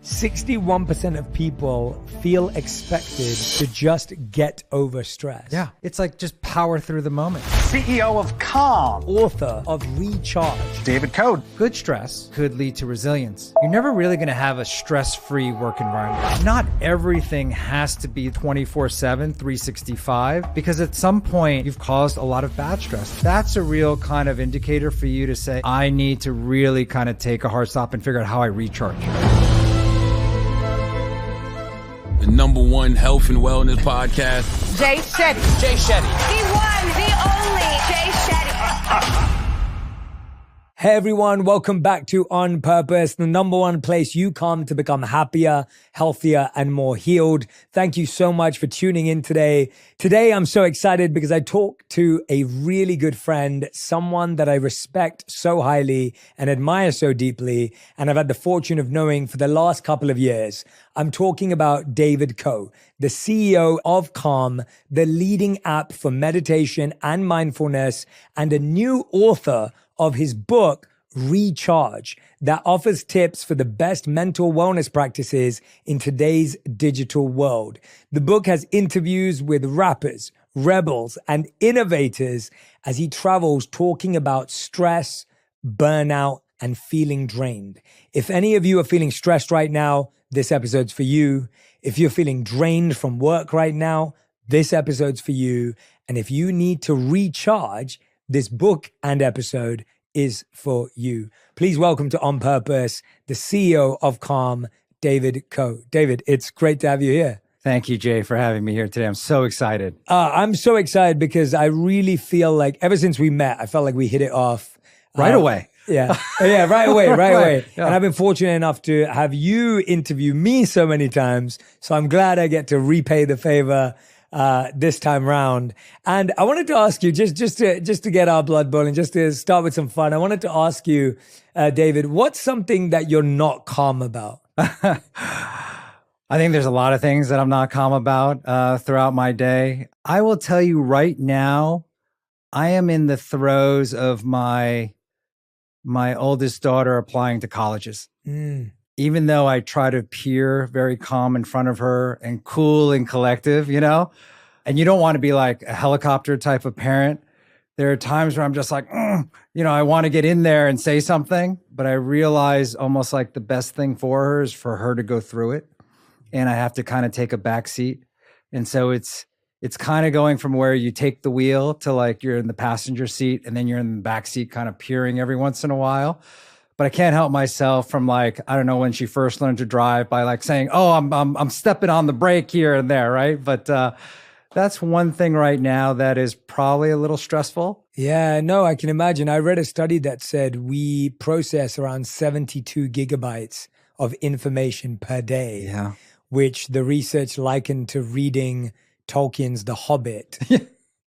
61% of people feel expected to just get over stress. Yeah, it's like just power through the moment. CEO of Calm. Author of Recharge. David Koh. Good stress could lead to resilience. You're never really going to have a stress-free work environment. Not everything has to be 24/7, 365, because at some point you've caused a lot of bad stress. That's a real kind of indicator for you to say, I need to really kind of take a hard stop and figure out how I recharge. The #1 health and wellness podcast. Jay Shetty. Jay Shetty. The one, the only Jay Shetty. Hey everyone, welcome back to On Purpose, the #1 place you come to become happier, healthier, and more healed. Thank you so much for tuning in today. Today, I'm so excited because I talked to a really good friend, someone that I respect so highly and admire so deeply, and I've had the fortune of knowing for the last couple of years. I'm talking about David Koh, the CEO of Calm, the leading app for meditation and mindfulness, and a new author of his book, Recharge, that offers tips for the best mental wellness practices in today's digital world. The book has interviews with rappers, rebels, and innovators as he travels talking about stress, burnout, and feeling drained. If any of you are feeling stressed right now, this episode's for you. If you're feeling drained from work right now, this episode's for you. And if you need to recharge, this book and episode is for you. Please welcome to On Purpose, the CEO of Calm, David Koh. David, it's great to have you here. Thank you, Jay, for having me here today. I'm so excited. I'm so excited because I really feel like ever since we met, I felt like we hit it off. Right away. Yeah, right away. Yeah. And I've been fortunate enough to have you interview me so many times. So I'm glad I get to repay the favor this time round. And I wanted to ask you, just to get our blood boiling, just to start with some fun, I wanted to ask you, David, what's something that you're not calm about? I think there's a lot of things that I'm not calm about throughout my day. I will tell you right now, I am in the throes of my oldest daughter applying to colleges. Even though I try to appear very calm in front of her and cool and collective, you know, and you don't want to be like a helicopter type of parent. There are times where I'm just like, I want to get in there and say something, but I realize almost like the best thing for her is for her to go through it. And I have to kind of take a back seat. And so it's kind of going from where you take the wheel to like you're in the passenger seat and then you're in the back seat kind of peering every once in a while. But I can't help myself from like, I don't know, when she first learned to drive by like saying, oh, I'm stepping on the brake here and there, right? But that's one thing right now that is probably a little stressful. Yeah, no, I can imagine. I read a study that said we process around 72 gigabytes of information per day, which the research likened to reading Tolkien's The Hobbit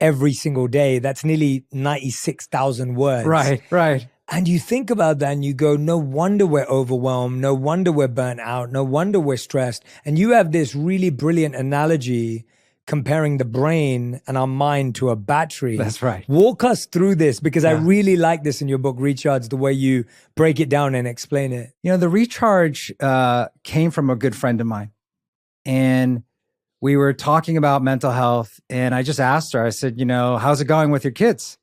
every single day. That's nearly 96,000 words. Right. And you think about that and you go, no wonder we're overwhelmed. No wonder we're burnt out. No wonder we're stressed. And you have this really brilliant analogy comparing the brain and our mind to a battery. That's right. Walk us through this because I really like this in your book, Recharge, the way you break it down and explain it. You know, the Recharge came from a good friend of mine. And we were talking about mental health. And I just asked her, I said, how's it going with your kids?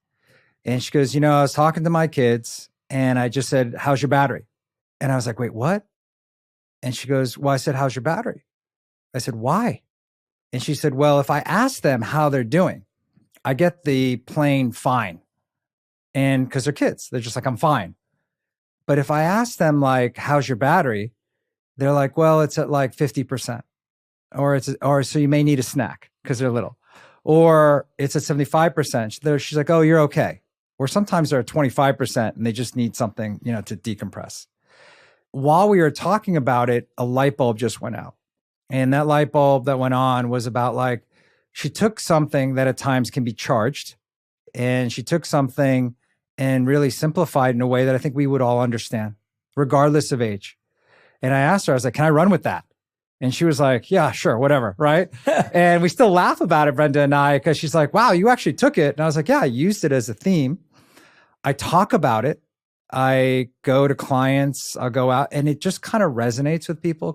And she goes, I was talking to my kids and I just said, how's your battery? And I was like, wait, what? And she goes, well, I said, how's your battery? I said, why? And she said, well, if I ask them how they're doing, I get the plain fine. And because they're kids, they're just like, I'm fine. But if I ask them like, how's your battery? They're like, well, it's at like 50%. Or so you may need a snack because they're little. Or it's at 75%. She's like, oh, you're okay. Or sometimes they're at 25% and they just need something, to decompress. While we were talking about it, a light bulb just went out. And that light bulb that went on was about like, she took something that at times can be charged and she took something and really simplified in a way that I think we would all understand, regardless of age. And I asked her, I was like, can I run with that? And she was like, yeah, sure, whatever, right? And we still laugh about it, Brenda and I, because she's like, wow, you actually took it. And I was like, yeah, I used it as a theme. I talk about it. I go to clients, I'll go out, and it just kind of resonates with people.